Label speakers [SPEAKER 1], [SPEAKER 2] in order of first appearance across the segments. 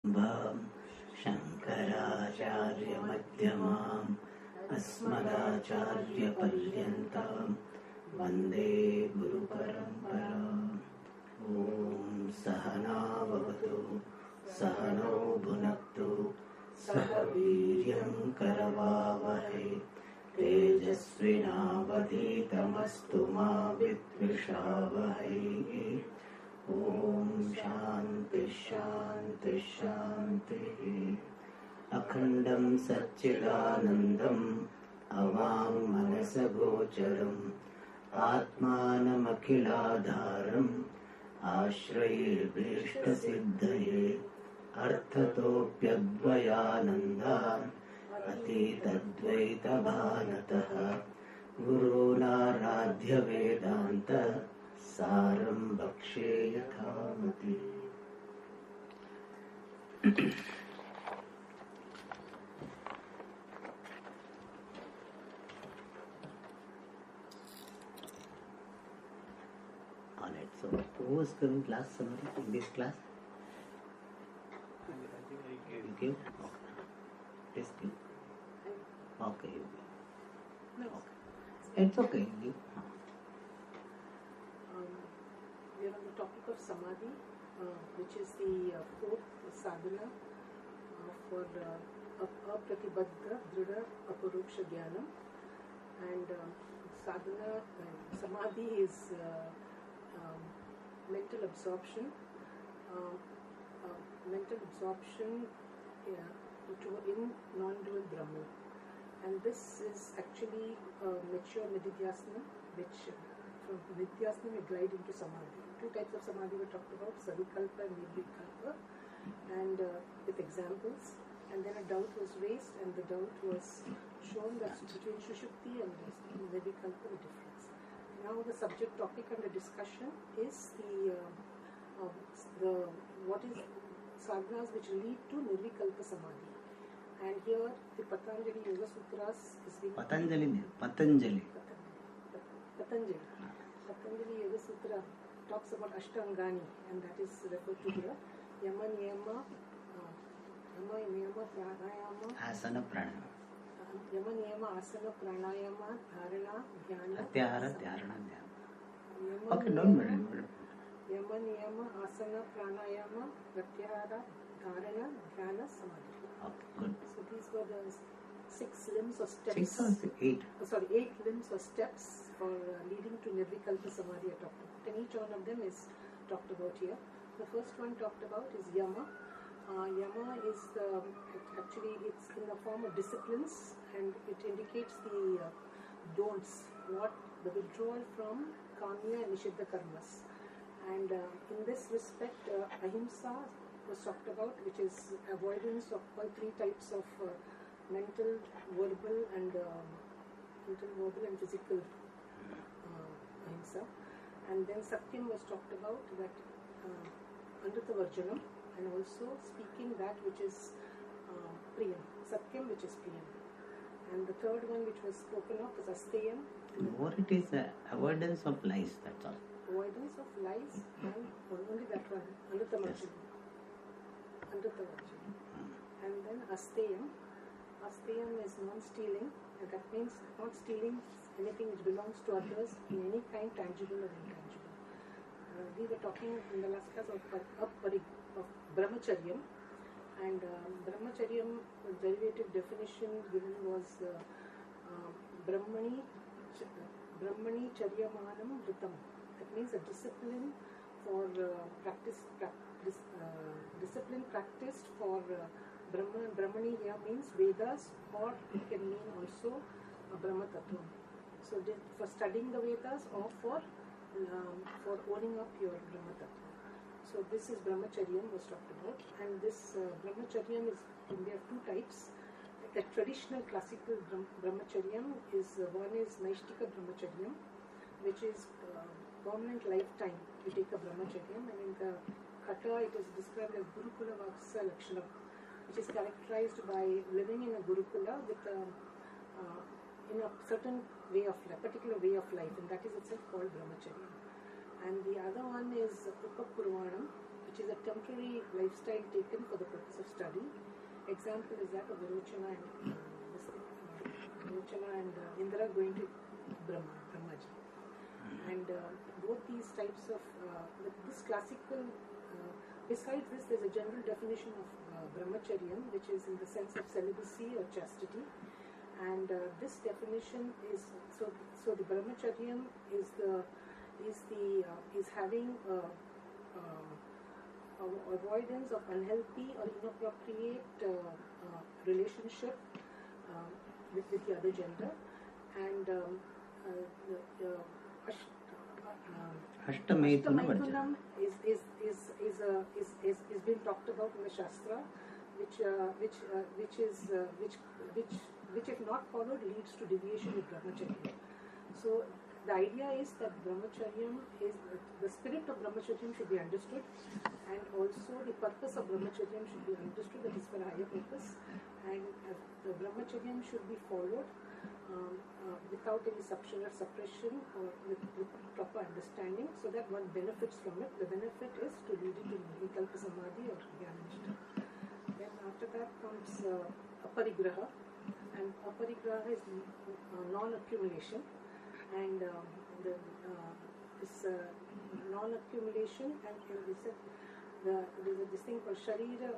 [SPEAKER 1] शङ्कराचार्यमध्यमाम् अस्मदाचार्यपर्यन्ताम् वन्दे गुरुपरम्पराम्। ॐ सहना भवतु, सहनौ भुनक्तु, सह वीर्यं करवावहै, तेजस्विनावधीतमस्तु मा विद्विषावहै। ॐ शान्ति शान्ति शान्तिः। अखण्डं सच्चिदानन्दम् अवाङ्मनसगोचरम् आत्मानमखिलाधारम् आश्रयेभीष्टसिद्धये अर्थतोऽप्यद्वयानन्दान् अतीतद्वैतभानतः गुरूणाराध्यवेदान्त सारं भक्षे यथामति। Alright, so who was giving class summary in this class?
[SPEAKER 2] I think I gave.
[SPEAKER 1] You gave? Okay. Please give. Okay, you give.
[SPEAKER 3] No.
[SPEAKER 1] Okay. It's okay, you give.
[SPEAKER 3] We are on the topic of samadhi, which is the fourth sadhana for apratibadha drida aparoksha jnanam. And sadhana, samadhi is mental absorption. Mental absorption in non-dual Brahman. And this is actually mature Nididhyasana, which from Nididhyasana we glide into Samadhi. Two types of Samadhi were talked about, Savikalpa and Nirvikalpa, and with examples. And then a doubt was raised, and the doubt was shown that between Shushupti and Nirvikalpa the difference. Now the subject topic under discussion is the what is sadhanas which lead to Nirvikalpa Samadhi. And here the Patanjali Yoga Sutras is being
[SPEAKER 1] Patanjali
[SPEAKER 3] Yoga Sutra talks about Ashtangani, and that is referred to here. Yama Niyama Pranayama
[SPEAKER 1] Asana Pranayama
[SPEAKER 3] Yama Niyama Asana Pranayama Dharana Dhyana
[SPEAKER 1] Atyahara Dhyarana Dhyana.
[SPEAKER 3] Yama
[SPEAKER 1] Okay, don't
[SPEAKER 3] Niyama
[SPEAKER 1] worry.
[SPEAKER 3] Yama Niyama Asana Pranayama Pratyahara Dharana Dhyana Samadhi.
[SPEAKER 1] Okay, good.
[SPEAKER 3] So these were the 6 limbs or steps.
[SPEAKER 1] 6 or 8?
[SPEAKER 3] 8 limbs or steps for leading to Nirvikalpa Samadhi are talked about. And each one of them is talked about here. The first one talked about is Yama. Yama is actually it's in the form of disciplines, and it indicates the don'ts, what the withdrawal from Kamya and Nishiddha karmas. And in this respect, Ahimsa was talked about, which is avoidance of all 3 types of mental, verbal and physical ahimsa. And then Satyam was talked about, that Amrita Varjanam, and also speaking that which is Priyam, Satyam which is Priyam. And the third one which was spoken of is Asteyam.
[SPEAKER 1] More it is avoidance of lies, that's all.
[SPEAKER 3] Avoidance of lies, and only that one, Amrita Varjanam. And then Asteyam. Asteyam is non-stealing, and that means not stealing anything which belongs to others in any kind, tangible or intangible. We were talking in the last class of Brahmacharyam, and Brahmacharyam, the derivative definition given was Brahmani Charyamanam Vritam. That means a discipline for discipline practiced for Brahmani here means Vedas, or it can mean also Brahma Tattva. So for studying the Vedas, or for owning up your Brahma Tattva. So this is Brahmacharyam was talked about, and this Brahmacharyam is, there are 2 types. The traditional classical Brahmacharyam is one is Naishtika Brahmacharyam, which is permanent lifetime. You take a Brahmacharyam, and in the Katha it is described as Gurukula Vaksa Lakshanam, which is characterized by living in a Gurukula with in a certain way of life, particular way of life, and that is itself called Brahmacharya. And the other one is Upapurvanam, which is a temporary lifestyle taken for the purpose of study. Example is that of Virochana and Virochana and Indra going to Brahmaji. And both these types of this classical. Besides this, there's a general definition of brahmacharyam, which is in the sense of celibacy or chastity. And this definition is so the brahmacharyam is having avoidance of unhealthy or inappropriate relationship with the other gender, and Ashtamaithunam is being talked about in the Shastra, which if not followed leads to deviation with brahmacharya. So the idea is that brahmacharyam is the spirit of brahmacharyam should be understood, and also the purpose of brahmacharyam should be understood, that is for a higher purpose, and the brahmacharyam should be followed without any suppression or with proper understanding, so that one benefits from it. The benefit is to lead it to Nirvikalpa Samadhi or Jnananishta. Then after that comes aparigraha, and aparigraha is non-accumulation, and this non-accumulation, and there is this thing called Sharira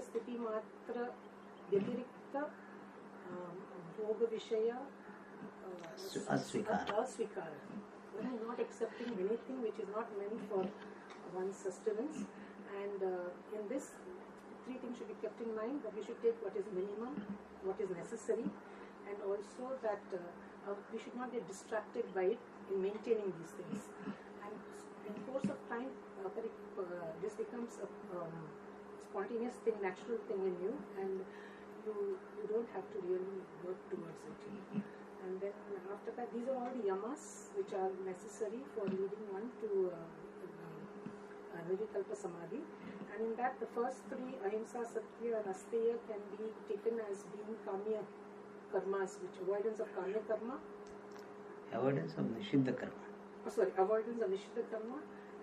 [SPEAKER 3] Sthiti Matra Vyatirikta Bhoga Vishaya Asvikara. When I'm not accepting anything which is not meant for one's sustenance, and in this, three things should be kept in mind: that we should take what is minimum, what is necessary, and also that we should not get distracted by it in maintaining these things. And in course of time, this becomes a spontaneous thing, natural thing in you, and you don't have to really work towards it. And then after that, these are all the yamas which are necessary for leading one to Nirvikalpa Samadhi. And in that, the first three, ahimsa, satya, and asteya, can be taken as being kamya karmas, which avoidance of kamya karma.
[SPEAKER 1] Avoidance of nishiddha karma.
[SPEAKER 3] Avoidance of nishiddha karma,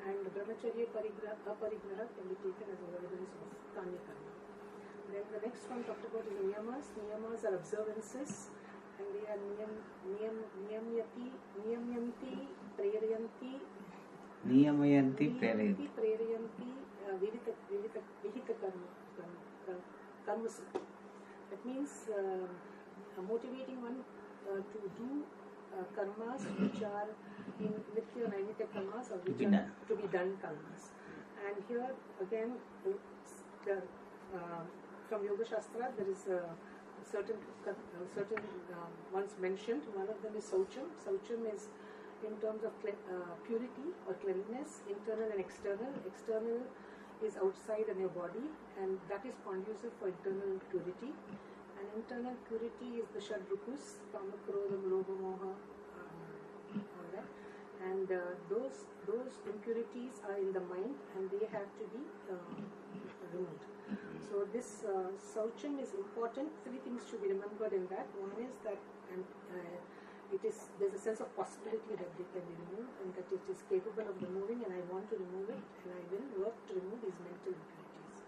[SPEAKER 3] and brahmacharya aparigraha can be taken as avoidance of kamya karma. Then the next one talked about is niyamas. Niyamas are observances, and they are niyamyanti, prerayanti, vihita karmasu. That means motivating one to do karmas which are in nitya and naimita karmas, or which are to be done karmas. And here again, from Yoga Shastra, there is certain ones mentioned. One of them is Saucham. Saucham is in terms of purity or cleanliness, internal and external. External is outside in your body, and that is conducive for internal purity. And internal purity is the Shadrukus, Kama, Krodha, Lobha, Moha, all that. And those impurities are in the mind, and they have to be removed. So this Saucham is important. Three things should be remembered in that. One is that there's a sense of possibility that they can be removed, and that it is capable of removing, and I want to remove it, and I will work to remove these mental impurities.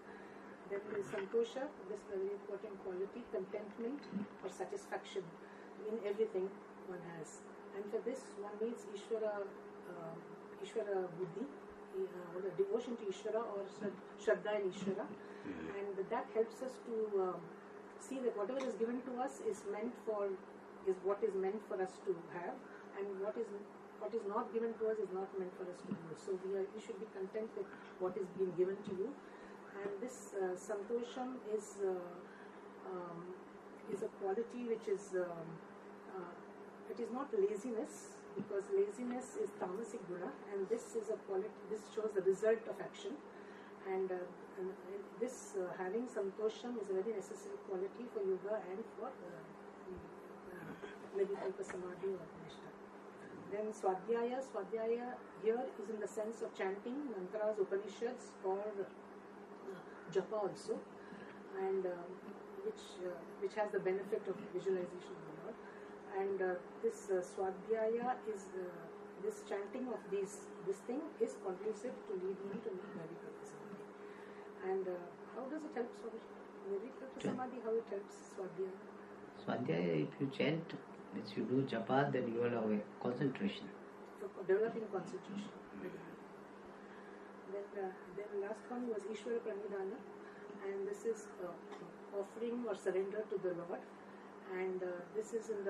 [SPEAKER 3] Then there is Santosha, this very important quality, contentment or satisfaction in everything one has. And for this, one needs Ishvara Buddhi, devotion to Ishvara, or Shraddha in Ishvara. And that helps us to see that whatever is given to us is what is meant for us to have, and what is not given to us is not meant for us to do. So we should be content with what is being given to you. And this Santosham is a quality which is it is not laziness, because laziness is tamasic guna, and this is a quality. This shows the result of action, and this having Santosham is a very necessary quality for yoga and for Nirvikalpa Samadhi or Nishta. Then Swadhyaya here is in the sense of chanting mantras, Upanishads, or japa also, and which has the benefit of visualization of the Lord. And this Swadhyaya is this chanting of this thing is conducive to leading to Nirvikalpa Samadhi. And how does it help Nirvikalpa Samadhi? How it helps Swadhyaya?
[SPEAKER 1] Swadhyaya, if you chant, if you do japa, then you will have a concentration.
[SPEAKER 3] So developing concentration. Then last one was Ishvara Pranidhana, and this is offering or surrender to the Lord. And this is in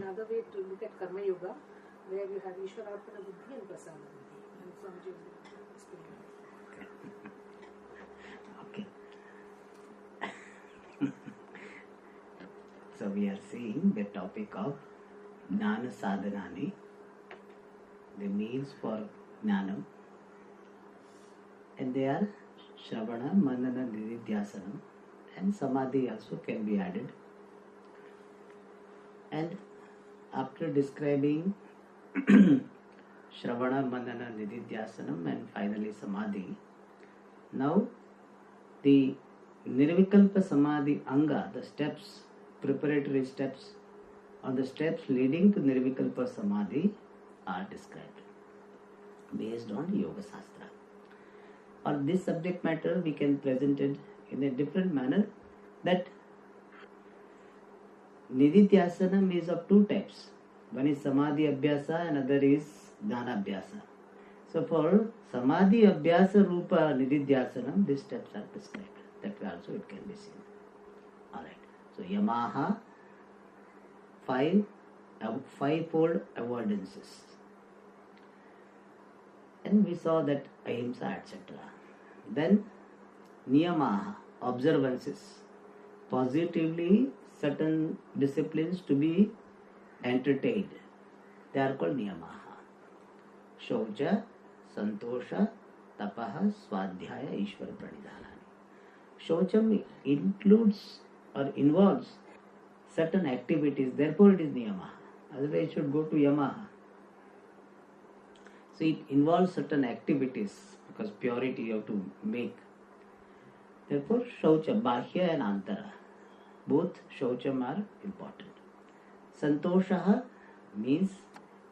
[SPEAKER 3] another way to look at Karma Yoga, where you have Ishwararpana Buddhi and Prasada Buddhi. And Swamiji will explain that.
[SPEAKER 1] Okay. So we are seeing the topic of Jnana Sadhanani, the means for Jnanam, and they are Shravana, Manana, Nididhyasanam, and Samadhi also can be added. And after describing Shravana, Manana, Nididhyasanam and finally Samadhi, now the Nirvikalpa Samadhi Anga, the steps, preparatory steps, or the steps leading to Nirvikalpa Samadhi are described based on Yoga Shastra. Or this subject matter we can present it in a different manner, that Nididhyasanam is of two types. One is Samadhi Abhyasa and other is Jnana Abhyasa. So for Samadhi Abhyasa Rupa Nididhyasanam, these steps are prescribed. That way also it can be seen. Alright. So Yamaha, fivefold avoidances. And we saw that Ahimsa, etc. Then Niyamaha, observances. Positively certain disciplines to be entertained. They are called Niyamaha. Shaucha, Santosha, Tapaha, Swadhyaya, Ishvara Pranidhanani. Shaucham includes or involves certain activities, therefore it is Niyamaha. Otherwise it should go to Yamaha. So it involves certain activities because purity you have to make. Therefore Shaucha, Bahya and Antara, both Shaucham are important. Santoshaha means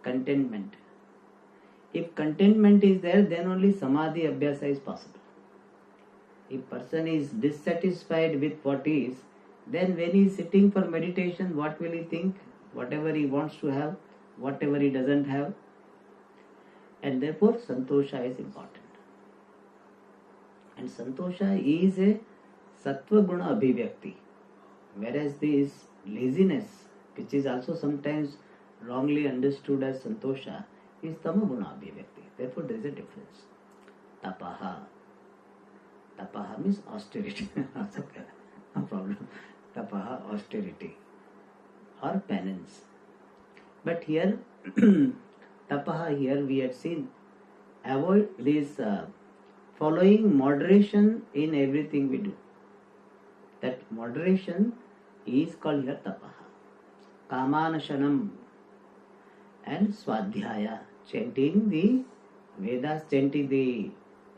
[SPEAKER 1] contentment. If contentment is there, then only Samadhi Abhyasa is possible. If person is dissatisfied with what is, then when he is sitting for meditation, what will he think? Whatever he wants to have, whatever he doesn't have. And therefore Santosha is important. And Santosha is a Sattva Guna Abhivyakti. Whereas this laziness, which is also sometimes wrongly understood as Santosha, is Tama Guna Abhivyakti. Therefore there is a difference. Tapaha. Tapaha means austerity. Okay. No problem. Tapaha, austerity or penance. But here, Tapaha here we had seen, avoid this following moderation in everything we do. That moderation is called here Tapaha. Kamanashanam and Swadhyaya, chanting the Vedas, chanting the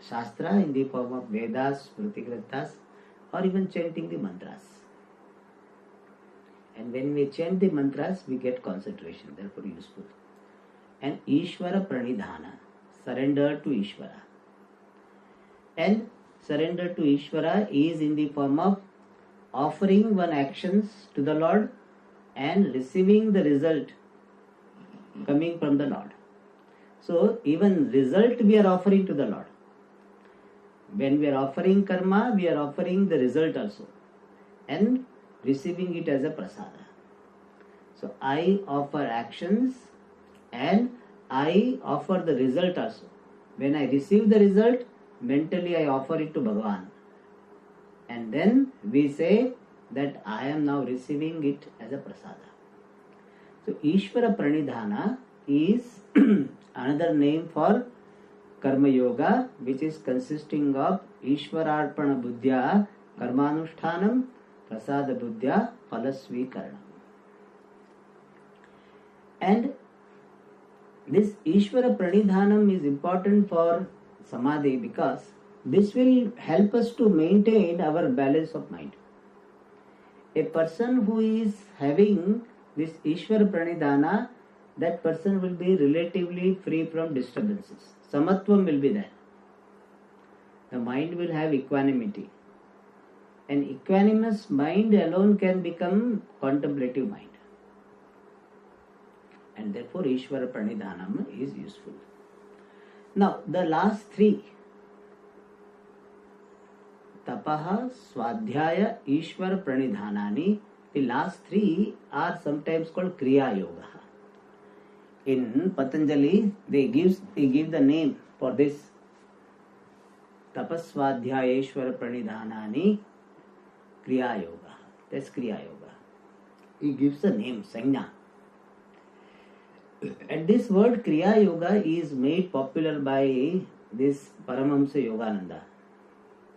[SPEAKER 1] Shastra in the form of Vedas, Smriti-granthas, or even chanting the mantras. And when we chant the mantras, we get concentration, therefore useful. And Ishvara Pranidhana, surrender to Ishvara. And surrender to Ishvara is in the form of offering one actions to the Lord and receiving the result coming from the Lord. So even result we are offering to the Lord. When we are offering karma, we are offering the result also and receiving it as a prasada. So I offer actions and I offer the result also. When I receive the result, mentally I offer it to Bhagavan. And then we say that I am now receiving it as a prasada. So Ishvara Pranidhana is another name for Karma Yoga, which is consisting of Ishwararpana Buddhya, Karmanushtanam, Prasada Buddhya, Phalasvikaranam. And this Ishvara Pranidhanam is important for Samadhi because this will help us to maintain our balance of mind. A person who is having this Ishvara Pranidhana that person will be relatively free from disturbances. Samatvam will be there. The mind will have equanimity. An equanimous mind alone can become contemplative mind. And therefore Ishvara Pranidhanam is useful. Now the last three, Tapaha, Swadhyaya, Ishvara Pranidhanani, the last three are sometimes called Kriya Yoga. In Patanjali, they give the name for this. Tapaswadhyayeshwara Pranidhanani Kriya Yoga. That's Kriya Yoga. He gives a name, Sanya. And this word Kriya Yoga is made popular by this Paramahamsa Yogananda.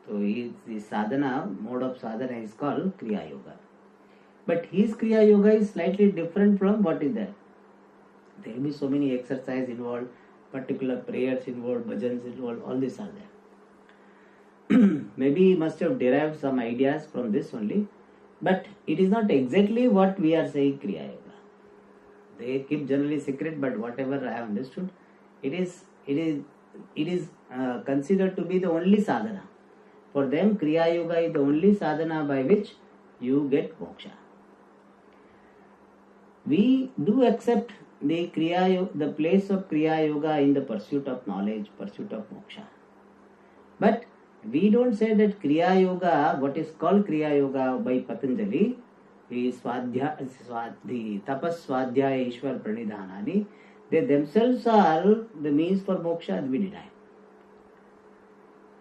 [SPEAKER 1] So the sadhana, mode of sadhana is called Kriya Yoga. But his Kriya Yoga is slightly different from what is there. There will be so many exercises involved, particular prayers involved, bhajans involved, all these are there. Maybe he must have derived some ideas from this only, but it is not exactly what we are saying Kriya Yoga. They keep generally secret, but whatever I have understood, it is considered to be the only sadhana. For them, Kriya Yoga is the only sadhana by which you get moksha. We do accept the place of Kriya Yoga in the pursuit of knowledge, pursuit of moksha. But we don't say that Kriya Yoga, what is called Kriya Yoga by Patanjali, is the Tapas Swadhyaya Ishwar Pranidhanani, they themselves are the means for moksha, we deny.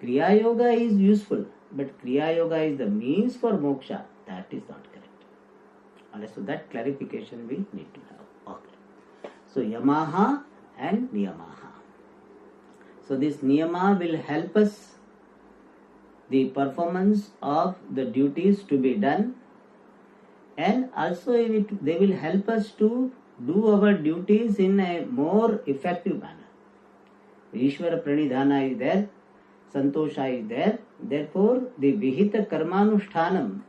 [SPEAKER 1] Kriya Yoga is useful, but Kriya Yoga is the means for moksha, that is not correct. So that clarification we need to have. Okay. So Yamaha and Niyamaha. So this Niyama will help us the performance of the duties to be done, and also they will help us to do our duties in a more effective manner. Ishvara Pranidhana is there, Santosha is there, therefore the Vihita Karmanushtanam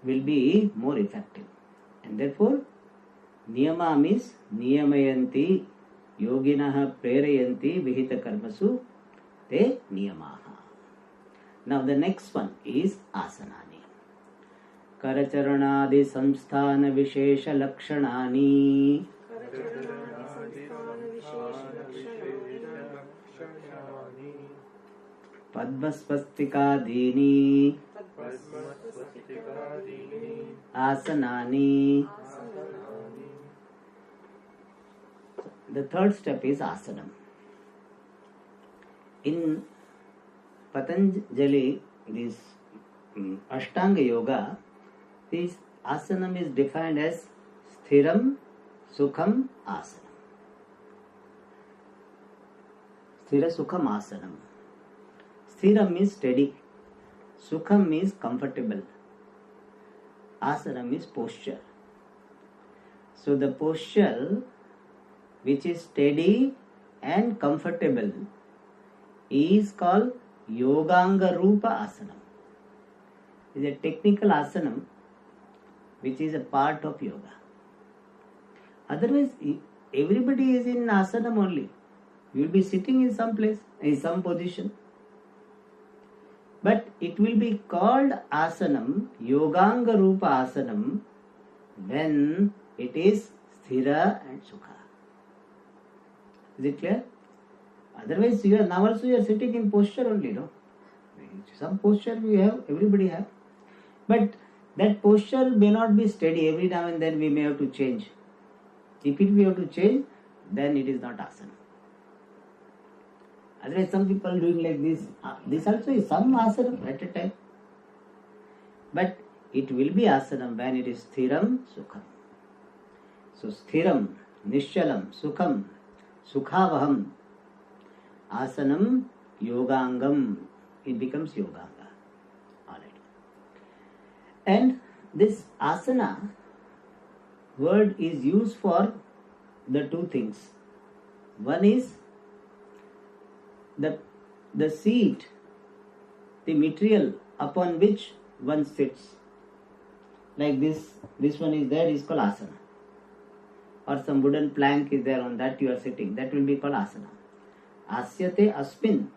[SPEAKER 1] will be more effective. And therefore Niyama means Niyamayanti Yoginaha Prerayanti Vihita Karmasu Te Niyamaha. Now the next one is Asanani. Karacharanaadi samsthana vishesha lakshanani. Padmaspastikadini. Asanani. The third step is asanam. In Patanjali, this Ashtanga Yoga, this asanam is defined as Sthiram Sukham Asanam. Sthira Sukham Asanam. Sthiram means steady. Sukham means comfortable. Asanam means posture. So the posture which is steady and comfortable is called Yoganga Rupa Asanam. It is a technical asanam which is a part of yoga. Otherwise, everybody is in asanam only. You will be sitting in some place, in some position. But it will be called asanam, Yoganga Rupa Asanam, when it is Sthira and Sukha. Is it clear? Otherwise, now also you are sitting in posture only, no? Some posture we have, everybody have. But that posture may not be steady. Every now and then we may have to change. If we have to change, then it is not asana. Otherwise, some people doing like this. This also is some asana at a time. But it will be asana when it is sthiram, sukham. So sthiram, nishchalam, sukham, sukhavaham, asanam, yogangam. It becomes yoganga. And this asana word is used for the two things. One is the seat, the material upon which one sits. Like this one is there, is called asana. or some wooden plank is there, on that you are sitting, that will be called asana. Asyate asmin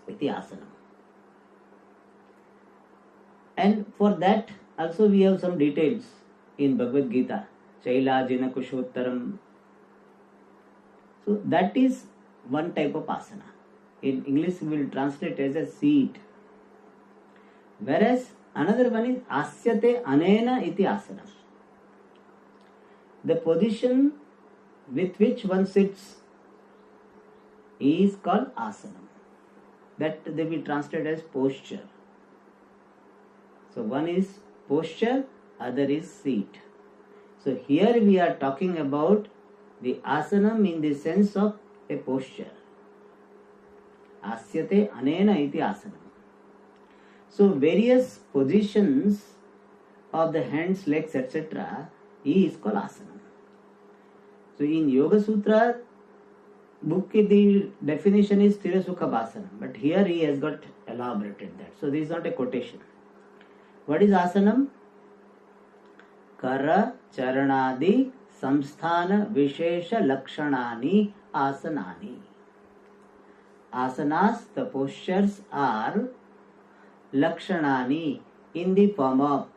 [SPEAKER 1] iti asana. And for that also we have some details in Bhagavad Gita. Chailajina Kushottaram. So that is one type of asana. In English we will translate as a seat. Whereas another one is asyate anena iti asana. The position with which one sits is called asana. That they will translate as posture. So one is posture, other is seat. So here we are talking about the asanam in the sense of a posture. Asyate anena iti asanam. So various positions of the hands, legs, etc. is called asana. So in Yoga Sutra book, the definition is Sthira Sukha Bhasana, but here he has got elaborated that. So this is not a quotation. What is asanam? Kara charanadi samsthana vishesha lakshanani asanani. Asanas, the postures, are lakshanani, in the form of,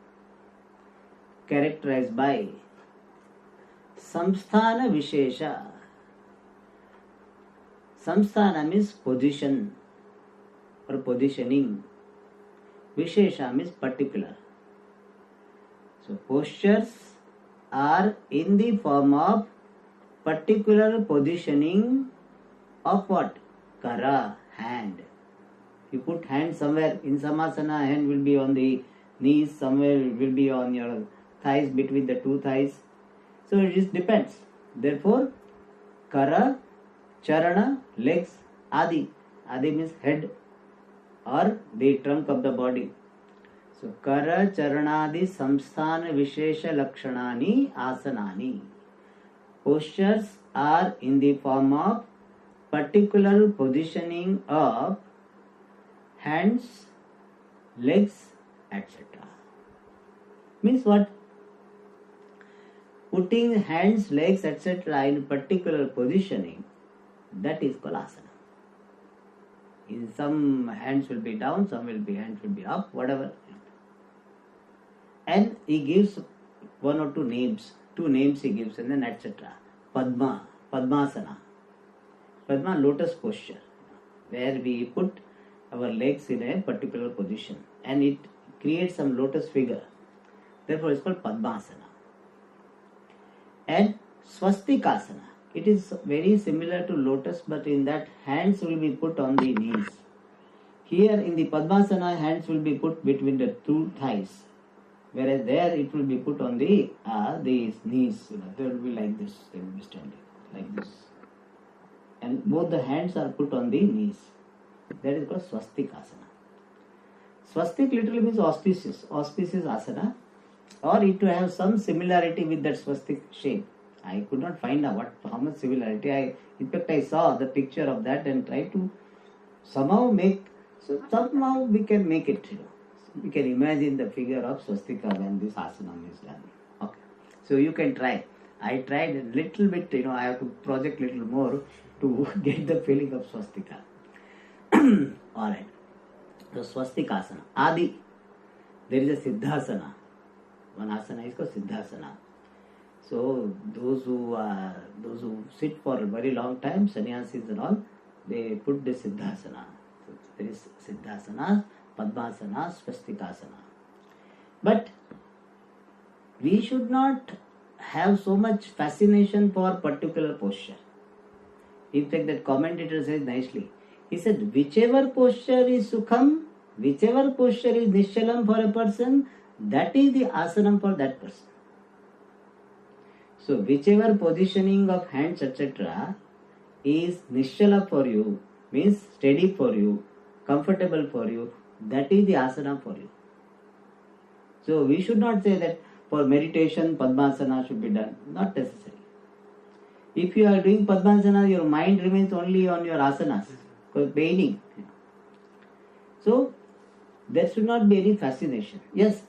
[SPEAKER 1] characterized by samsthana vishesha. Samsthana means position or positioning. Vishesha means particular. So postures are in the form of particular positioning of what? Kara, hand. You put hand somewhere in Samasana, hand will be on the knees, somewhere will be on your thighs, between the two thighs. So it just depends. Therefore, Kara, Charana, legs, Adi. Adi means head or the trunk of the body. So Kara, Charanadi, Samsthana, Vishesha, Lakshanani, Asanani. Postures are in the form of particular positioning of hands, legs, etc. Means what? Putting hands, legs, etc. in particular positioning, that is called asana. In some hands will be down, some hands will be up, whatever. And he gives one or two names he gives, and then etc. Padma, Padmasana. Padma, lotus posture, where we put our legs in a particular position and it creates some lotus figure. Therefore it's called Padmasana. And Swastikasana. It is very similar to lotus, but in that hands will be put on the knees. Here in the Padmasana, hands will be put between the two thighs, whereas there it will be put on the knees. They will be like this. They will be standing like this, and both the hands are put on the knees. That is called Swastikasana. Swastik literally means auspicious asana, or it to have some similarity with that swastik shape. I could not find out how much similarity. In fact, I saw the picture of that and tried to somehow make. So somehow we can make it. We can imagine the figure of swastika when this asana is done. Okay, so you can try. I tried a little bit. I have to project little more to get the feeling of swastika. All right. So swastikasana. Adi. There is a siddhasana. One asana is called siddhasana. So those who sit for a very long time, sannyasis and all, they put the siddhasana. So there is siddhasana, padmasana, swastikasana. But we should not have so much fascination for particular posture. In fact, that commentator says nicely. He said, whichever posture is sukham, whichever posture is nishalam for a person, that is the asanam for that person. So whichever positioning of hands, etc. is nishala for you, means steady for you, comfortable for you, that is the asana for you. So we should not say that for meditation Padmasana should be done. Not necessary. If you are doing Padmasana, your mind remains only on your asanas, because paining. So there should not be any fascination. Yes,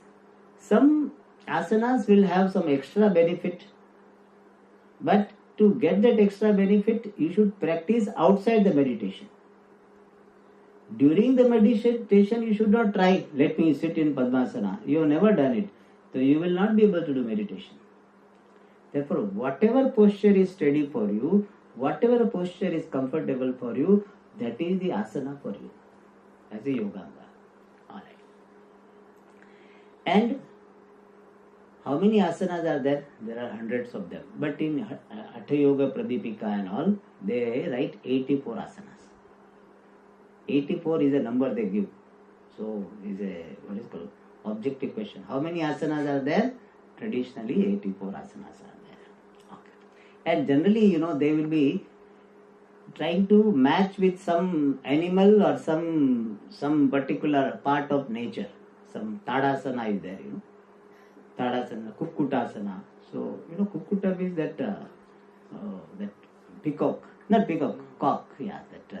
[SPEAKER 1] some asanas will have some extra benefit But to get that extra benefit, you should practice outside the meditation. During the meditation, you should not try, let me sit in Padmasana. You have never done it. So you will not be able to do meditation. Therefore, whatever posture is steady for you, whatever posture is comfortable for you, that is the asana for you as a yoganga. Alright. And how many asanas are there? There are hundreds of them. But in Hatha Yoga Pradipika and all, they write 84 asanas. 84 is a number they give. So, is a, what is called, objective question. How many asanas are there? Traditionally, 84 asanas are there. Okay. And generally, they will be trying to match with some animal or some particular part of nature. Some Tadasana is there, Tadasana, Kukkutasana. So, Kukkuta means that peacock, not peacock, cock, yeah, that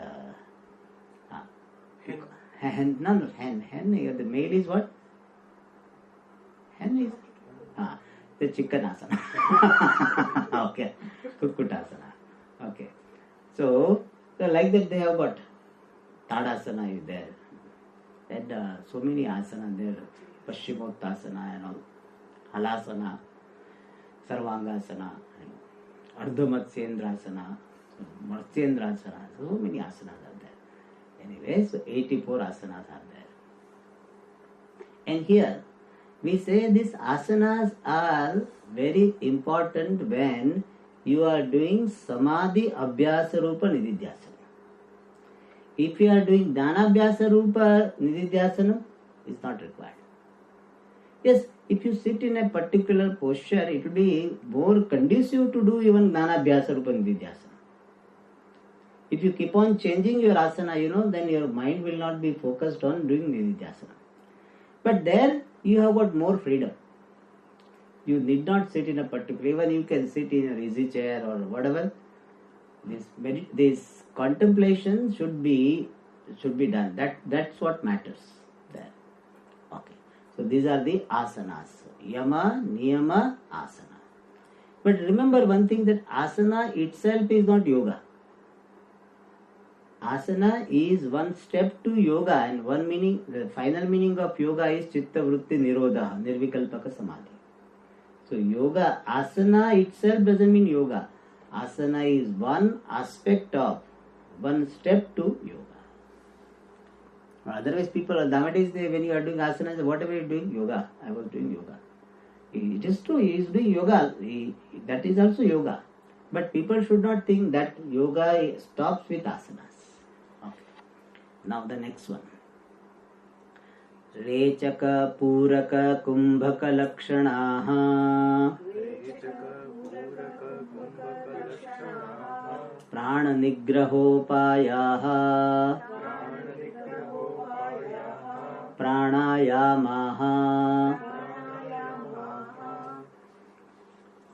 [SPEAKER 1] hen, no, hen, the male is what? Hen is, the chicken asana. Okay, Kukkutasana. Okay. So like that they have got Tadasana is there. And so many asana there, Paschimottasana and all, Halasana, Sarvangasana, Ardhamatsendrasana, Matsyendrasana, so many asanas are there. Anyway, so 84 asanas are there. And here we say these asanas are very important when you are doing Samadhi Abhyasa Rupa Nididhyasana. If you are doing Dhyana Abhyasa Rupa Nididhyasana, it's not required. Yes, if you sit in a particular posture, it will be more conducive to do even Dhyana Abhyasa Rupa Nididhyasana. If you keep on changing your asana, then your mind will not be focused on doing Nididhyasana. But there, you have got more freedom. You need not sit in a particular, even you can sit in an easy chair or whatever. This contemplation should be done. That's what matters there. Okay. So these are the asanas. Yama, Niyama, Asana. But remember one thing, that asana itself is not yoga. Asana is one step to yoga, and one meaning, the final meaning of yoga is Chitta Vritti Nirodha, Nirvikalpaka Samadhi. So yoga, asana itself doesn't mean yoga. Asana is one aspect of, one step to yoga. Otherwise people, nowadays when you are doing asana, whatever you are doing, yoga. I was doing yoga. It is true, he is doing yoga. That is also yoga. But people should not think that yoga stops with asanas. Okay. Now the next one. Rechaka, Puraka, Kumbhaka Lakshanaha Prana Nigrahopayaha Pranayamaha.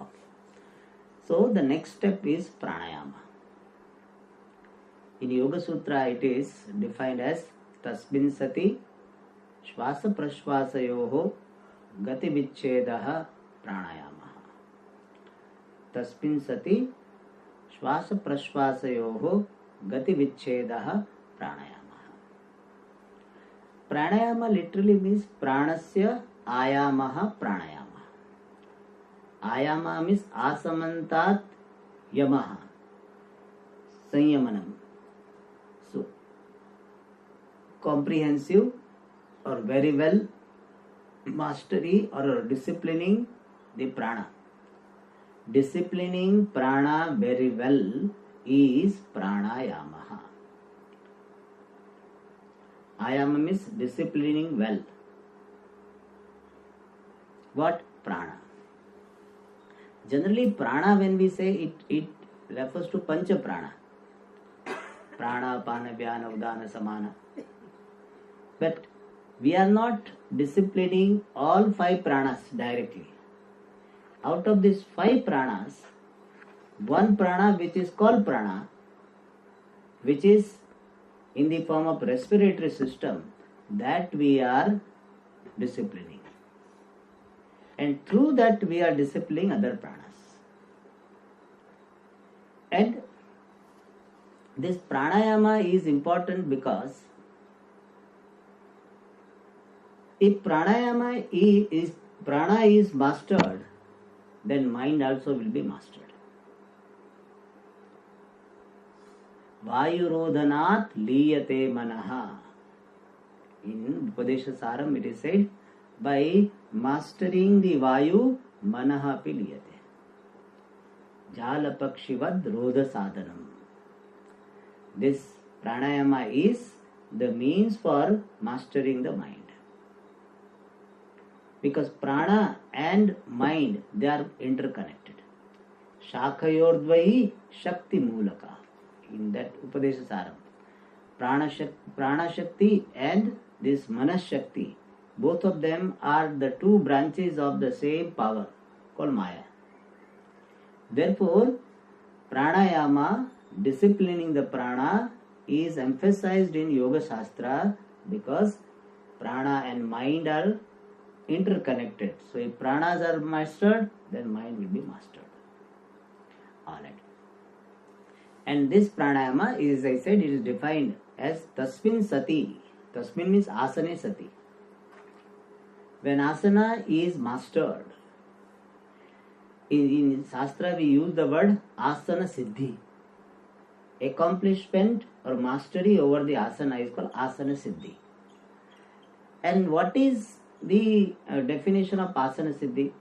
[SPEAKER 1] Okay. So the next step is pranayama. In Yoga Sutra it is defined as Tasmin Sati Shvasa Prashvasayoho Gati Vichchedaha Pranayamaha. Tasmin Sati Shvasa Prashvasayoho Gati Vichchedaha Pranayamaha. Pranayama literally means Pranasya Ayamaha Pranayama. Ayama means Asamantat Yamaha. Sanyamanam. So, comprehensive or very well mastery or disciplining the prana. Disciplining prana very well is pranayamaha. Ayama means disciplining well. What? Prana. Generally prana, when we say it refers to pancha prana. Prana, Pana, Vyana, Udana, Samana. But we are not disciplining all 5 pranas directly. Out of these 5 pranas, one prana which is called prana, which is in the form of respiratory system, that we are disciplining. And through that we are disciplining other pranas. And this pranayama is important because if pranayama is prana is mastered, then mind also will be mastered. Vayurodhanat liyate manaha. In Upadesha Saram it is said, by mastering the Vayu, manaha api liyate. Jalapakshivad rodha sadhanam. This pranayama is the means for mastering the mind. Because prana and mind, they are interconnected. Shakhayordvayi shakti mulaka. In that Upadesha Saram, prana shakti and this manas shakti, both of them are the two branches of the same power called Maya. Therefore, pranayama, disciplining the prana, is emphasized in Yoga Shastra because prana and mind are interconnected. So if pranas are mastered, then mind will be mastered. Alright. And this pranayama is, as I said, it is defined as tasmin sati. Tasmin means asane sati. When asana is mastered, in Shastra we use the word asana siddhi. Accomplishment or mastery over the asana is called asana siddhi. And what is the definition of asana siddhi?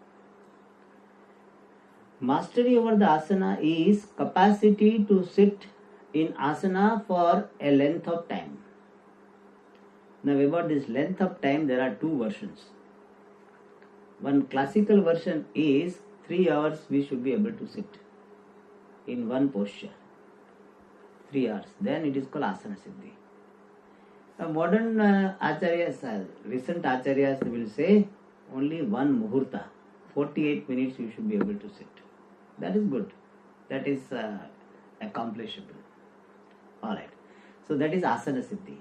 [SPEAKER 1] Mastery over the asana is capacity to sit in asana for a length of time. Now about this length of time, there are two versions. One classical version is 3 hours we should be able to sit in one posture. 3 hours. Then it is called asana siddhi. Modern acharyas, recent acharyas will say only one muhurta, 48 minutes you should be able to sit. That is good. That is accomplishable. Alright. So that is asana siddhi.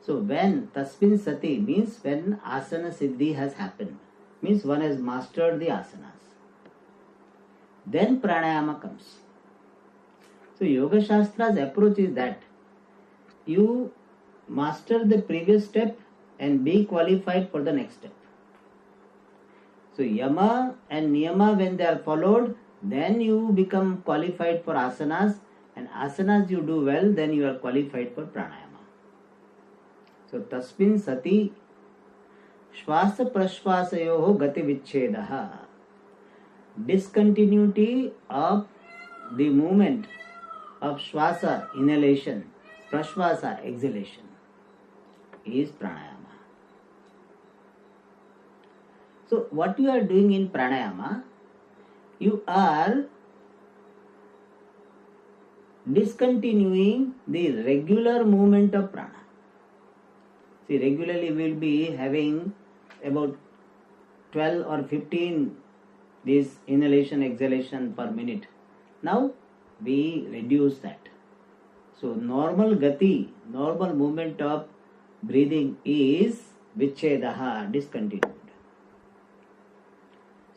[SPEAKER 1] So when tasmin sati means when asana siddhi has happened, means one has mastered the asanas. Then pranayama comes. So Yoga Shastra's approach is that you master the previous step and be qualified for the next step. So yama and niyama, when they are followed, then you become qualified for asanas, and asanas you do well, then you are qualified for pranayama. So tasmin sati shvasa prashvasayoho gati vichchedaha. Discontinuity of the movement of shvasa, inhalation, prashvasa, exhalation, is pranayama. So what you are doing in pranayama, you are discontinuing the regular movement of prana. See, regularly we will be having about 12 or 15 this inhalation, exhalation per minute. Now we reduce that. So normal gati, normal movement of breathing is vichchedaha, discontinued.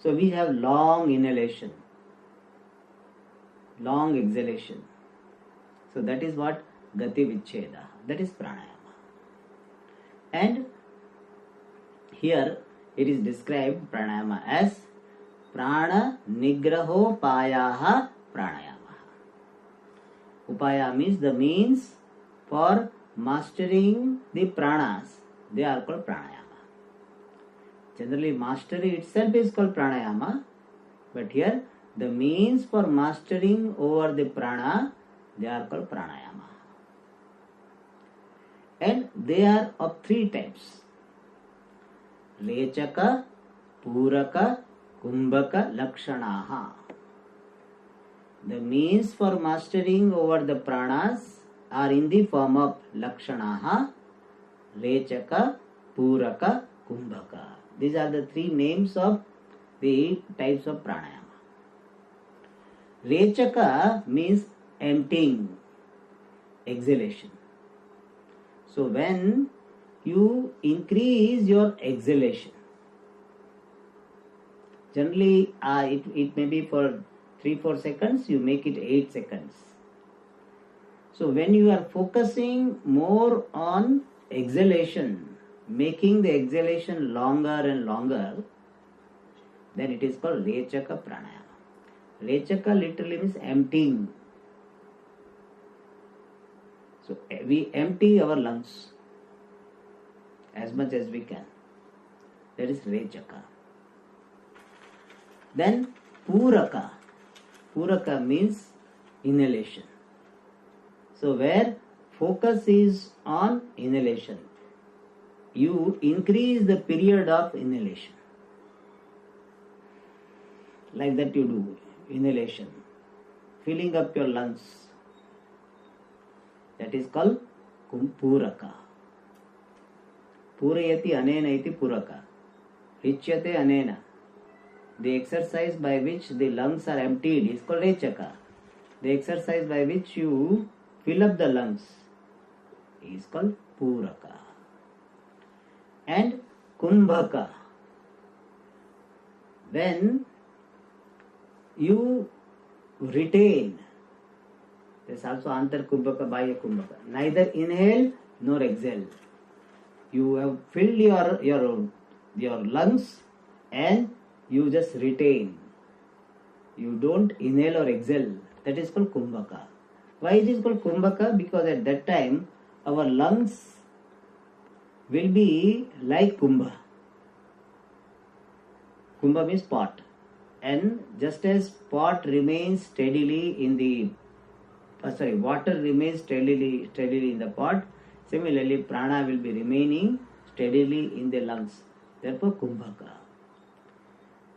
[SPEAKER 1] So we have long inhalation, long exhalation. So that is what gati vichcheda, that is pranayama. And here it is described pranayama as prana nigraho payaha pranayama. Upaya means the means for mastering the pranas. They are called pranayama. Generally, mastery itself is called pranayama, but here the means for mastering over the prana, they are called pranayama. And they are of 3 types: Rechaka, Puraka, Kumbhaka, Lakshanaha. The means for mastering over the pranas are in the form of Lakshanaha, Rechaka, Puraka, Kumbhaka. These are the 3 names of the types of pranayama. Rechaka means emptying, exhalation. So when you increase your exhalation, generally it may be for 3-4 seconds, you make it 8 seconds. So when you are focusing more on exhalation, making the exhalation longer and longer, then it is called Rechaka Pranayama. Rechaka literally means emptying. So we empty our lungs as much as we can. That is Rechaka. Then Puraka. Puraka means inhalation. So where focus is on inhalation, you increase the period of inhalation. Like that you do inhalation, filling up your lungs. That is called Puraka. Purayati anena iti Puraka. Richyate anena. The exercise by which the lungs are emptied is called Rechaka. The exercise by which you fill up the lungs is called Puraka. And Kumbhaka. When you retain, there's also Antar Kumbhaka, Bahya Kumbhaka. Neither inhale nor exhale. You have filled your lungs and you just retain. You don't inhale or exhale. That is called Kumbhaka. Why it is called Kumbhaka? Because at that time our lungs will be like Kumbha. Kumbha means pot. And just as pot remains steadily in the water remains steadily in the pot, similarly prana will be remaining steadily in the lungs. Therefore Kumbhaka.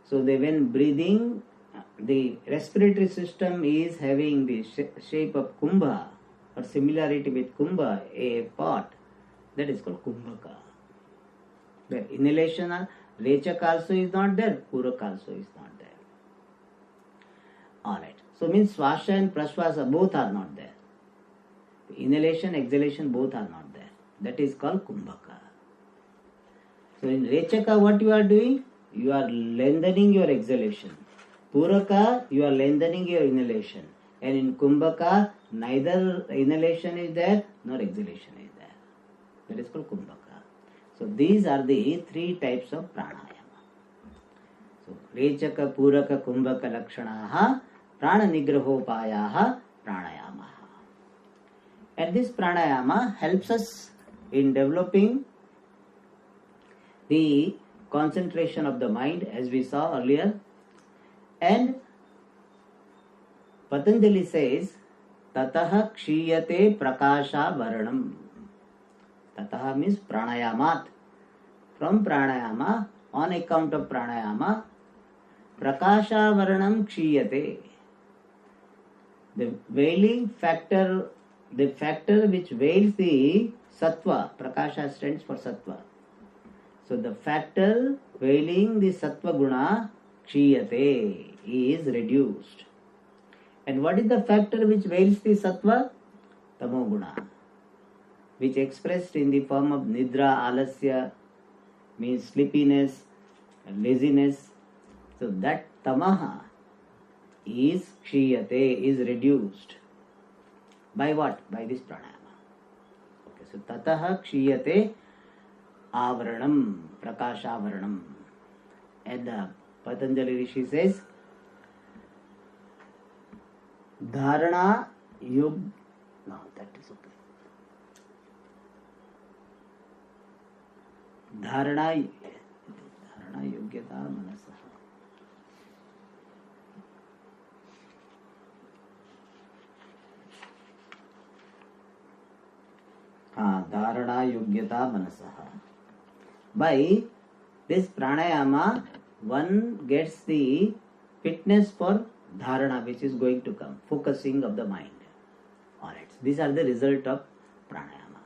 [SPEAKER 1] So when breathing, the respiratory system is having the shape of Kumbha or similarity with Kumbha, a pot, that is called Kumbhaka. The inhalation, Rechaka also is not there, Puraka also is not there. Alright. So means Swasha and Praswasa both are not there. Inhalation, exhalation both are not there. That is called Kumbhaka. So in Rechaka what you are doing? You are lengthening your exhalation. Puraka, you are lengthening your inhalation. And in Kumbhaka, neither inhalation is there nor exhalation is there. That is called Kumbhaka. So these are the three types of pranayama. So Rechaka, Puraka, Kumbhaka Lakshanaha Prana Nigrahopayaha Pranayama. And this pranayama helps us in developing the concentration of the mind, as we saw earlier. And Patanjali says, Tataha kshiyate prakasha varanam. Tataha means pranayamat. From pranayama, on account of pranayama, prakasha varanam kshiyate. The veiling factor, the factor which veils the sattva, prakasha stands for sattva. So the factor veiling the sattva guna, kshiyate, is reduced. And what is the factor which veils the sattva? Tamo guna, which expressed in the form of nidra, alasya, means sleepiness, laziness. So that tamaha is kshiyate, is reduced. By what? By this pranayama. Okay, so tataha kshiyate avaranam, prakashavaranam. And the Patanjali Rishi says, dharana yog. No, that is okay. Dharana yogyata manasa. Dharana yogyata manasa. By this pranayama, one gets the fitness for dharana, which is going to come, focusing of the mind. Alright, these are the result of pranayama.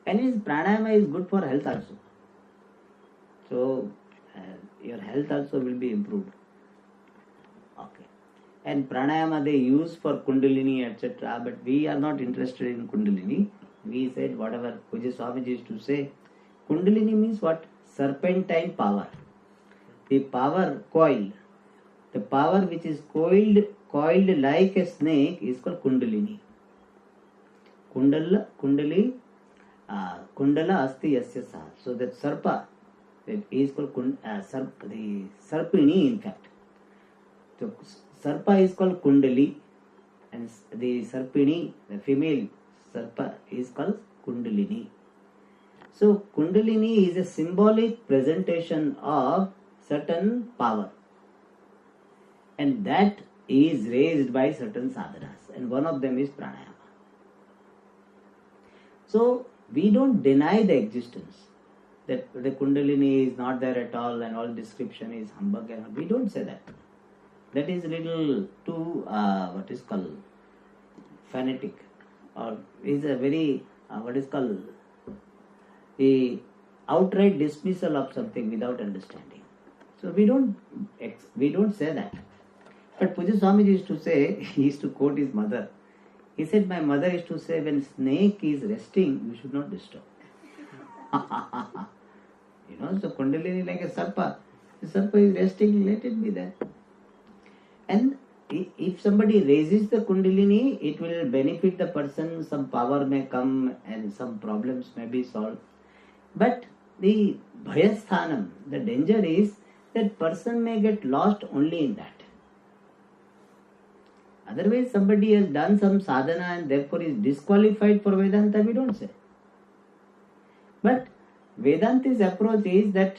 [SPEAKER 1] And this pranayama is good for health also. So your health also will be improved. Okay. And pranayama they use for kundalini, etc. But we are not interested in kundalini. We said whatever Pujya Swamiji used to say. Kundalini means what? Serpentine power. The power coil The power which is coiled like a snake is called Kundalini. Kundali, Kundala asti yasya saha. So that Sarpa, that is called the Sarpini in fact. So Sarpa is called Kundali and the Sarpini, the female Sarpa is called Kundalini. So Kundalini is a symbolic presentation of certain power, and that is raised by certain sadhanas, and one of them is pranayama. So we don't deny the existence, that the Kundalini is not there at all and all description is humbug, and we don't say that. That is little too what is called fanatic, or is a very what is called the outright dismissal of something without understanding. So we don't say that. But Puja Swamiji used to say, he used to quote his mother. He said, my mother used to say, when snake is resting, you should not disturb. So Kundalini like a sarpa. The sarpa is resting, let it be there. And if somebody raises the Kundalini, it will benefit the person, some power may come and some problems may be solved. But the bhayasthanam, the danger is that person may get lost only in that. Otherwise, somebody has done some sadhana and therefore is disqualified for Vedanta, we don't say. But Vedanta's approach is that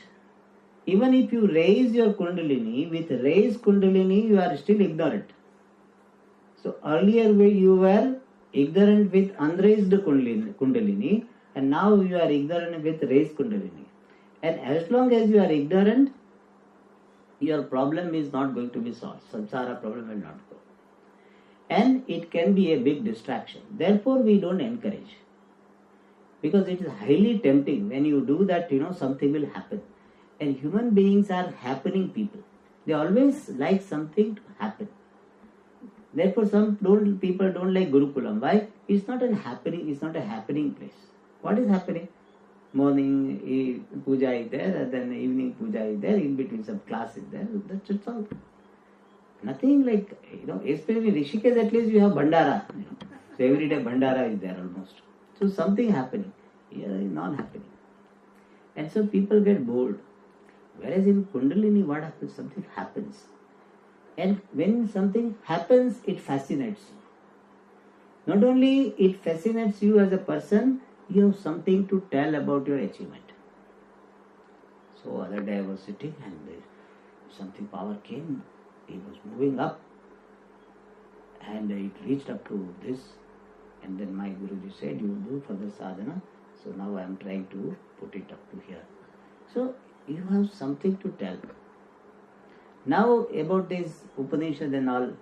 [SPEAKER 1] even if you raise your Kundalini, with raised Kundalini, you are still ignorant. So earlier you were ignorant with unraised Kundalini, and now you are ignorant with raised Kundalini. And as long as you are ignorant, your problem is not going to be solved. Samsara problem will not go. And it can be a big distraction. Therefore, we don't encourage. Because it is highly tempting. When you do that, something will happen. And human beings are happening people. They always like something to happen. Therefore, people don't like Gurukulam. Why? It's not a happening place. What is happening? Morning puja is there, and then evening puja is there, in between some class is there. That's all. Nothing like, especially in Rishikesh, at least you have Bhandara. So every day Bhandara is there almost. So something happening. Here is not happening. And so people get bored. Whereas in Kundalini, what happens? Something happens. And when something happens, it fascinates you. Not only it fascinates you as a person, you have something to tell about your achievement. So other day I was sitting and something power came. It was moving up and it reached up to this, and then my Guruji said, you do further sadhana. So now I am trying to put it up to here. So you have something to tell. Now about this Upanishad and all,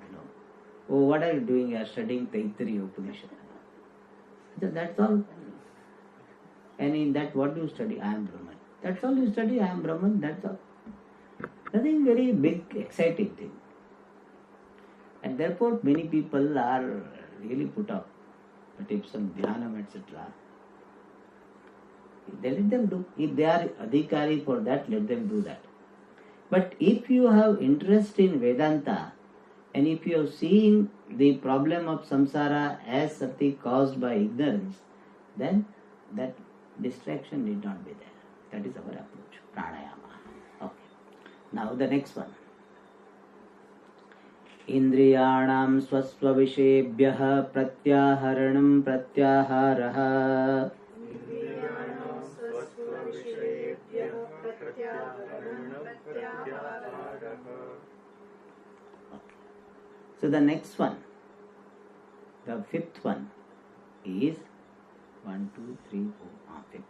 [SPEAKER 1] oh, what are you doing? You are studying Taittiriya Upanishad. That's all. And in that, what do you study? I am Brahman. That's all you study. I am Brahman. That's all. Nothing very big, exciting thing. And therefore, many people are really put up. But if some dhyanam, etc., they let them do. If they are adhikari for that, let them do that. But if you have interest in Vedanta, and if you have seen the problem of samsara as something caused by ignorance, then that distraction need not be there. That is our approach. Pranayama. Okay. Now the next one. Indriyanam swasva vishebhyah pratyaharanam pratyaharaha. So the next one, the fifth one is 1, 2, 3, 4, fifth.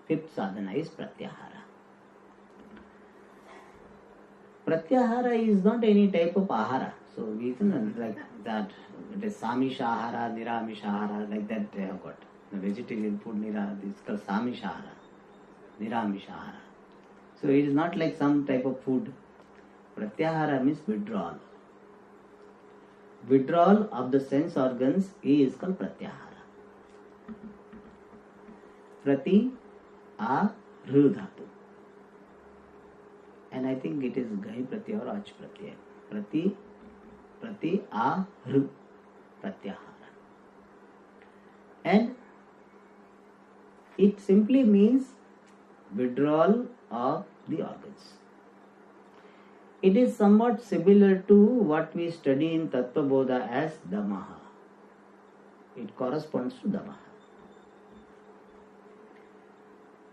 [SPEAKER 1] Fifth sadhana is pratyahara. Pratyahara is not any type of ahara. So we can like that. It is samishahara, niramishahara, like that they have got. The vegetarian food is called samishahara, niramishahara. So it is not like some type of food. Pratyahara means withdrawal. Withdrawal of the sense organs is called pratyahara. Prati a dhatu. and I think it is Ghai Pratyaya or Ach Pratyaya. Prati A R Pratyahara. And it simply means withdrawal of the organs. It is somewhat similar to what we study in Tattva Bodha as Damaha. It corresponds to Damaha.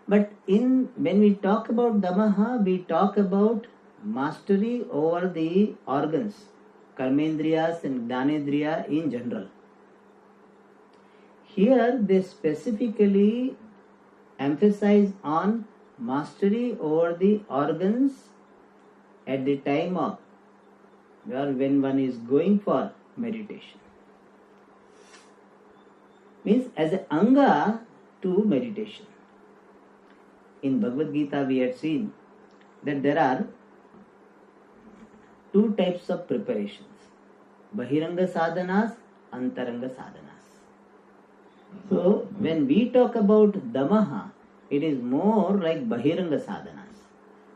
[SPEAKER 1] But when we talk about Damaha, we talk about mastery over the organs, Karmendriyas and Jnanendriya in general. Here they specifically emphasize on mastery over the organs at the time of or when one is going for meditation. Means as an anga to meditation. In Bhagavad Gita we had seen that there are two types of preparations. Bahiranga sadhanas, Antaranga sadhanas. So when we talk about Damaha, it is more like Bahiranga sadhanas.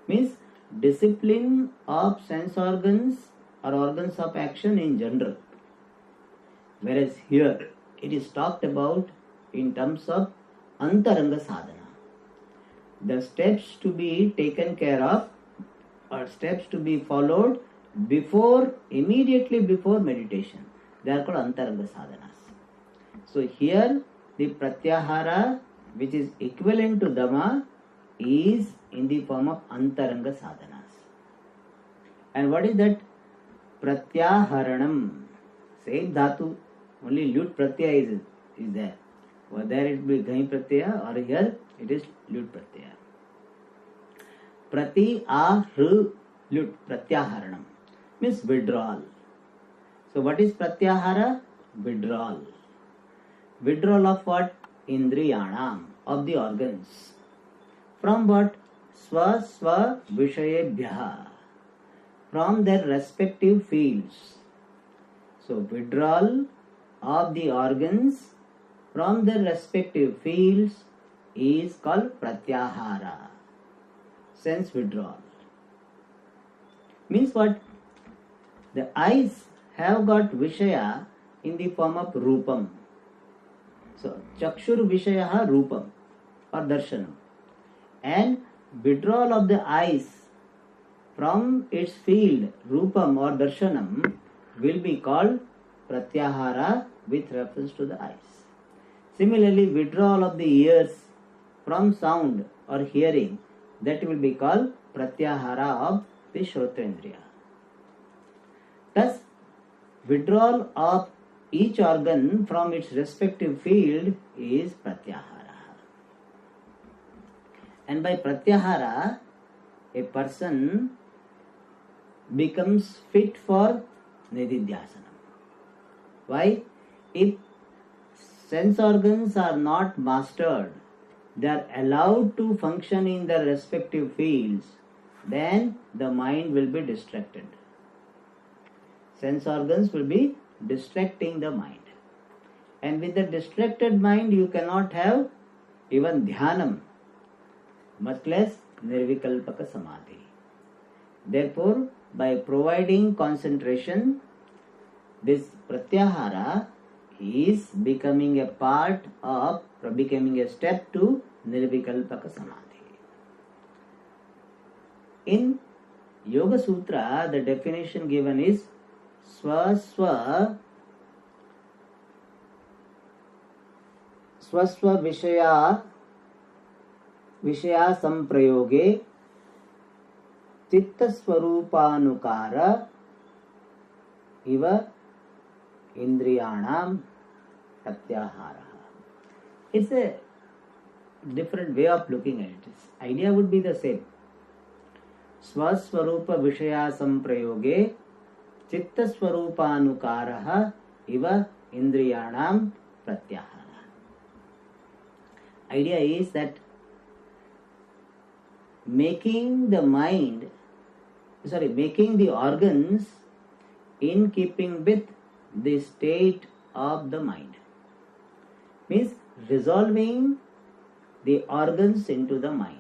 [SPEAKER 1] Means discipline of sense organs or organs of action in general. Whereas here it is talked about in terms of Antaranga sadhana. The steps to be taken care of or steps to be followed immediately before meditation. They are called Antaranga sadhanas. So here the Pratyahara, which is equivalent to Dhamma, is in the form of Antaranga sadhanas. And what is that? Pratyaharanam. Same dhatu, only lut pratyaya is there. Or there it will be Ghai Pratyaya, or here it is lut pratyaya. Prati ahru lut pratyaharanam means withdrawal. So what is pratyahara? Withdrawal. Withdrawal of what? Indriyanam, of the organs. From what? Swa vishayebhyaha, from their respective fields. So withdrawal of the organs from their respective fields is called pratyahara. Sense withdrawal. Means what? The eyes have got Vishaya in the form of Rupam. So Chakshur Vishayaha Rupam or Darshanam. And withdrawal of the eyes from its field, Rupam or Darshanam, will be called Pratyahara with reference to the eyes. Similarly, withdrawal of the ears from sound or hearing, that will be called Pratyahara of the Shrotrendriya. Thus, withdrawal of each organ from its respective field is Pratyahara. And by Pratyahara, a person becomes fit for Nididhyasanam. Why? If sense organs are not mastered, they are allowed to function in their respective fields, then the mind will be distracted. Sense organs will be distracting the mind. And with the distracted mind, you cannot have even dhyanam, much less nirvikalpaka samadhi. Therefore, by providing concentration, this pratyahara is becoming a part of, or becoming a step to nirvikalpaka samadhi. In Yoga Sutra, the definition given is swaswa vishaya samprayoge chitta swarupanukara iva indriyanam pratyahara. It's a different way of looking at it. Its idea would be the same. Swaswarupa vishaya samprayoge chitta swarupanukara iva indriyanam pratyahara. Idea is that making the organs in keeping with the state of the mind. Means resolving the organs into the mind.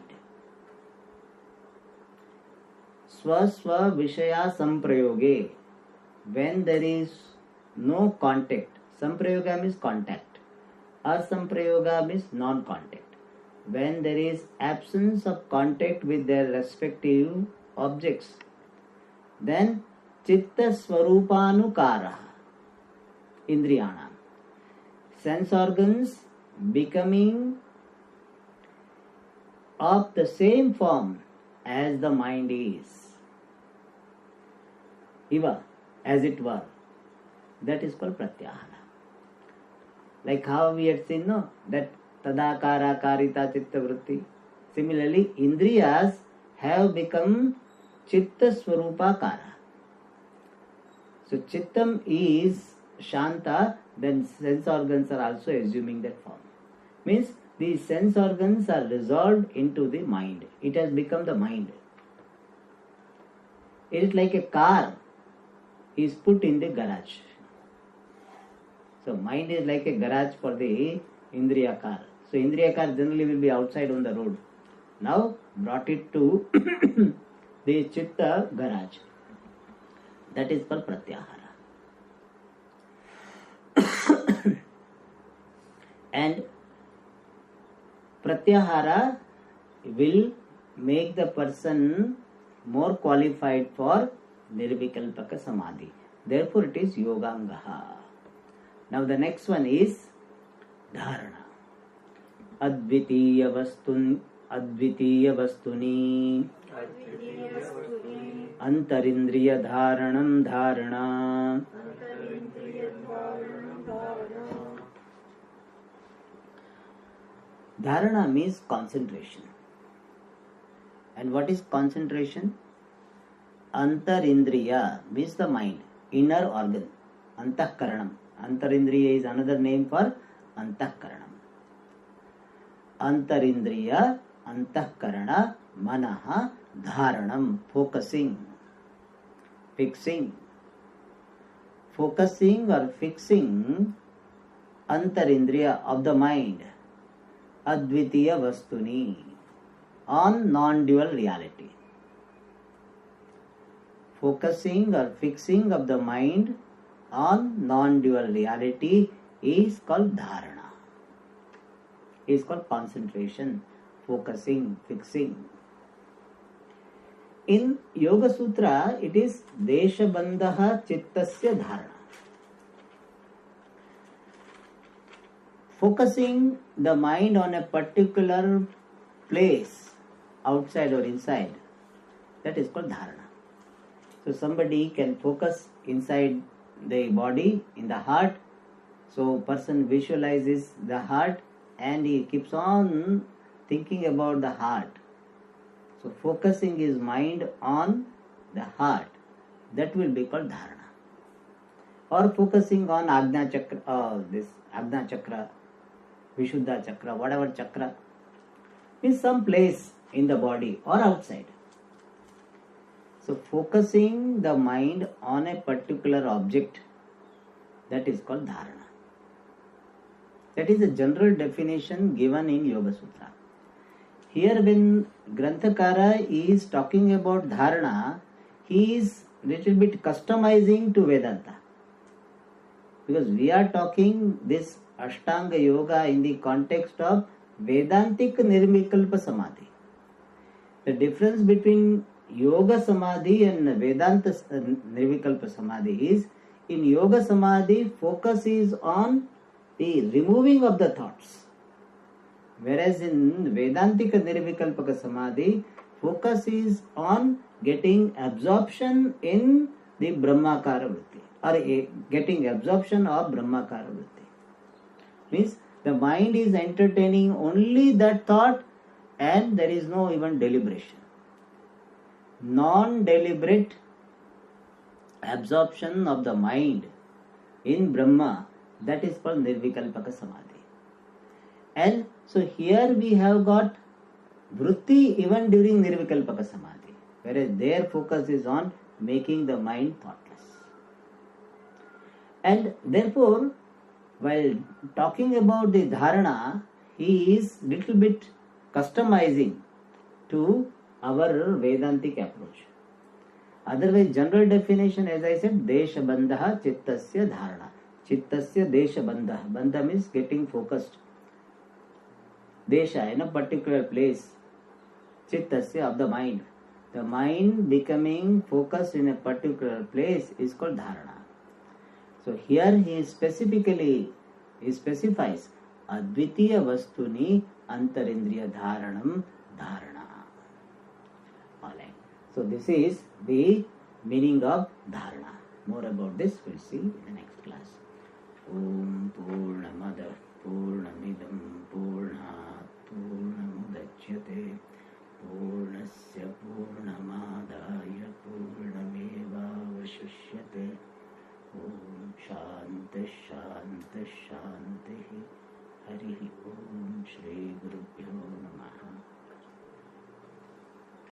[SPEAKER 1] Swa Vishaya Samprayoge, when there is no contact. Samprayoga means contact. Asamprayoga means non-contact. When there is absence of contact with their respective objects, then Chitta Swarupanukara, Indriyana, sense organs becoming of the same form as the mind is. Iva, as it were. That is called Pratyahara. Like how we had seen, no, that Tadakara Karita Chitta Vritti. Similarly, Indriyas have become Chitta Swarupakara. So Chittam is Shanta, then sense organs are also assuming that form. Means these sense organs are resolved into the mind. It has become the mind. It is like a car is put in the garage. So mind is like a garage for the Indriya car. So Indriya car generally will be outside on the road. Now brought it to the Chitta garage. That is called Pratyahara. And Pratyahara will make the person more qualified for Nirvikalpaka Samadhi. Therefore it is Yogangaha. Now the next one is Dharana. Advitiya Vastuni Antarindriya Dharanam Dharana. Dharana means concentration. And what is concentration? Antarindriya means the mind, inner organ. Antahkaranam. Antarindriya is another name for Antahkaranam. Antarindriya, Antahkarana, Manaha, Dharanam, focusing, fixing. Focusing or fixing Antarindriya of the mind, Advitiya Vastuni, on non-dual reality. Focusing or fixing of the mind on non-dual reality is called Dharana. Is called concentration, focusing, fixing. In Yoga Sutra, it is Deshabandhaha Chittasya Dharana. Focusing the mind on a particular place, outside or inside, that is called Dharana. So somebody can focus inside the body, in the heart. So person visualizes the heart and he keeps on thinking about the heart. So focusing his mind on the heart, that will be called Dharana. Or focusing on Ajna Chakra, this Ajna Chakra, Vishuddha Chakra, whatever chakra, in some place in the body or outside. So focusing the mind on a particular object, that is called Dharana. That is a general definition given in Yoga Sutra. Here when Granthakara is talking about Dharana, he is little bit customizing to Vedanta. Because we are talking this Ashtanga Yoga in the context of Vedantic Nirvikalpa Samadhi. The difference between Yoga Samadhi and Vedanta Nirvikalpa Samadhi is, in Yoga Samadhi, focus is on the removing of the thoughts. Whereas in Vedantic Nirvikalpaka Samadhi, focus is on getting absorption in the Brahmakara Vritti, or getting absorption of Brahmakara Vritti. Means the mind is entertaining only that thought and there is no even deliberation. Non-deliberate absorption of the mind in Brahma, that is called Nirvikalpaka Samadhi. And so here we have got Vritti even during Nirvikalpaka Samadhi, whereas their focus is on making the mind thoughtless. And therefore, while talking about the Dharana, he is little bit customizing to our Vedantic approach. Otherwise, general definition, as I said, desha bandha chittasya dharana. Chittasya desha bandha. Bandha means getting focused. Desha, in a particular place. Chittasya, of the mind. The mind becoming focused in a particular place is called dharana. So here he specifies advitiya vastuni antarindriya dharanam dharana. Alright. So this is the meaning of dharana. More about this we'll see in the next class. Om Purnamada Purnamidam Purnat Purnamudachyate Purnasya Purnamadaya Purnamevavashishyate. Om Shanti Shanti Shanti. Hari Om Shri Guru Pyo